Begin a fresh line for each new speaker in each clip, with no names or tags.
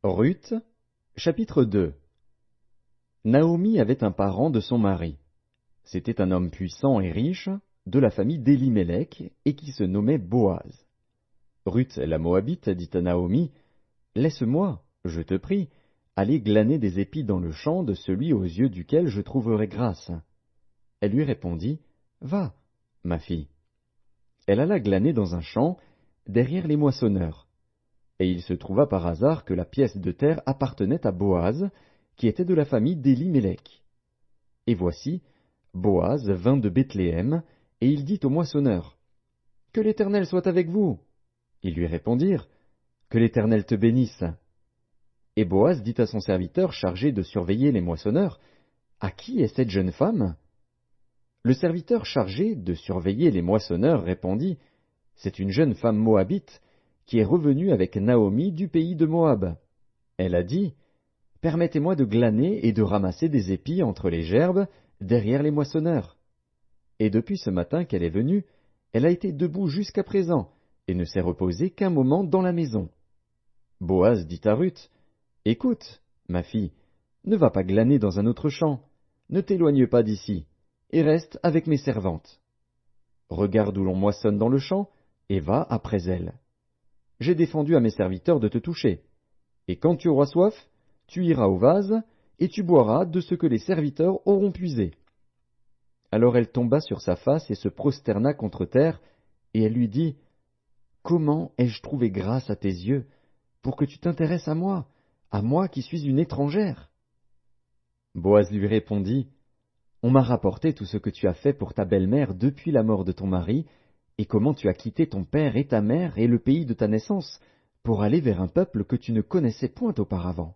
Ruth, chapitre 2. Naomi avait un parent de son mari. C'était un homme puissant et riche, de la famille d'Élimélec, et qui se nommait Boaz. Ruth la Moabite dit à Naomi, « Laisse-moi, je te prie, aller glaner des épis dans le champ de celui aux yeux duquel je trouverai grâce. » Elle lui répondit, « Va, ma fille. » Elle alla glaner dans un champ, derrière les moissonneurs. Et il se trouva par hasard que la pièce de terre appartenait à Boaz, qui était de la famille d'Élimélec. Et voici, Boaz vint de Bethléem, et il dit aux moissonneurs, « Que l'Éternel soit avec vous. » Ils lui répondirent, « Que l'Éternel te bénisse. » Et Boaz dit à son serviteur chargé de surveiller les moissonneurs, « À qui est cette jeune femme ?» Le serviteur chargé de surveiller les moissonneurs répondit, « C'est une jeune femme moabite, qui est revenue avec Naomi du pays de Moab. Elle a dit, « Permettez-moi de glaner et de ramasser des épis entre les gerbes, derrière les moissonneurs. » Et depuis ce matin qu'elle est venue, elle a été debout jusqu'à présent, et ne s'est reposée qu'un moment dans la maison. Boaz dit à Ruth, « Écoute, ma fille, ne va pas glaner dans un autre champ, ne t'éloigne pas d'ici, et reste avec mes servantes. Regarde où l'on moissonne dans le champ, et va après elles. J'ai défendu à mes serviteurs de te toucher, et quand tu auras soif, tu iras au vase, et tu boiras de ce que les serviteurs auront puisé. » Alors elle tomba sur sa face et se prosterna contre terre, et elle lui dit, « Comment ai-je trouvé grâce à tes yeux, pour que tu t'intéresses à moi qui suis une étrangère ?» Boaz lui répondit, « On m'a rapporté tout ce que tu as fait pour ta belle-mère depuis la mort de ton mari, et comment tu as quitté ton père et ta mère et le pays de ta naissance, pour aller vers un peuple que tu ne connaissais point auparavant.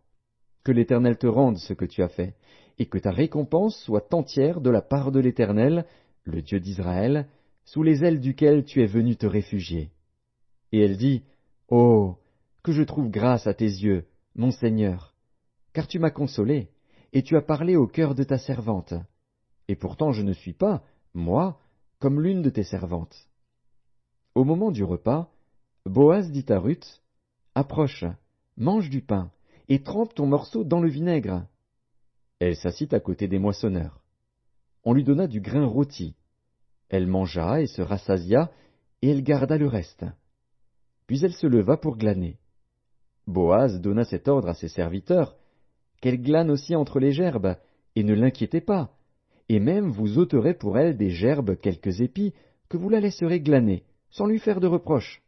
Que l'Éternel te rende ce que tu as fait, et que ta récompense soit entière de la part de l'Éternel, le Dieu d'Israël, sous les ailes duquel tu es venu te réfugier. » Et elle dit, « Oh, que je trouve grâce à tes yeux, mon Seigneur, car tu m'as consolé, et tu as parlé au cœur de ta servante. Et pourtant je ne suis pas, moi, comme l'une de tes servantes. » Au moment du repas, Boaz dit à Ruth, « Approche, mange du pain, et trempe ton morceau dans le vinaigre. » Elle s'assit à côté des moissonneurs. On lui donna du grain rôti. Elle mangea et se rassasia, et elle garda le reste. Puis elle se leva pour glaner. Boaz donna cet ordre à ses serviteurs, « Qu'elle glane aussi entre les gerbes, et ne l'inquiétez pas, et même vous ôterez pour elle des gerbes quelques épis, que vous la laisserez glaner, sans lui faire de reproche. »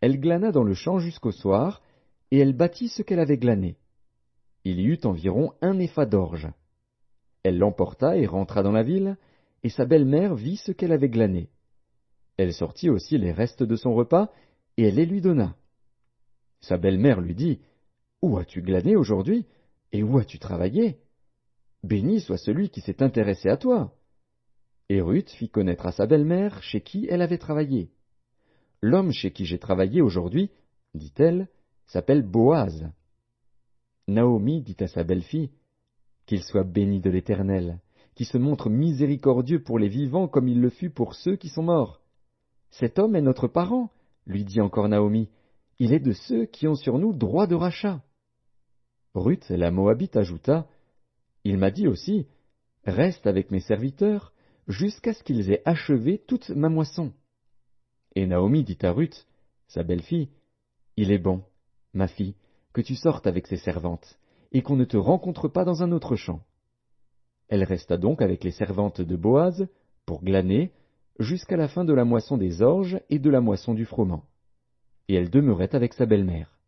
Elle glana dans le champ jusqu'au soir, et elle bâtit ce qu'elle avait glané. Il y eut environ 1 épha d'orge. Elle l'emporta et rentra dans la ville, et sa belle-mère vit ce qu'elle avait glané. Elle sortit aussi les restes de son repas, et elle les lui donna. Sa belle-mère lui dit, « Où as-tu glané aujourd'hui, et où as-tu travaillé? Béni soit celui qui s'est intéressé à toi. » Et Ruth fit connaître à sa belle-mère chez qui elle avait travaillé. « L'homme chez qui j'ai travaillé aujourd'hui, dit-elle, s'appelle Boaz. » Naomi dit à sa belle-fille, « Qu'il soit béni de l'Éternel, qui se montre miséricordieux pour les vivants comme il le fut pour ceux qui sont morts. Cet homme est notre parent, lui dit encore Naomi, il est de ceux qui ont sur nous droit de rachat. » Ruth la Moabite ajouta, « Il m'a dit aussi, reste avec mes serviteurs, jusqu'à ce qu'ils aient achevé toute ma moisson. » Et Naomi dit à Ruth, sa belle-fille, « Il est bon, ma fille, que tu sortes avec ses servantes, et qu'on ne te rencontre pas dans un autre champ. » Elle resta donc avec les servantes de Boaz, pour glaner, jusqu'à la fin de la moisson des orges et de la moisson du froment. Et elle demeurait avec sa belle-mère.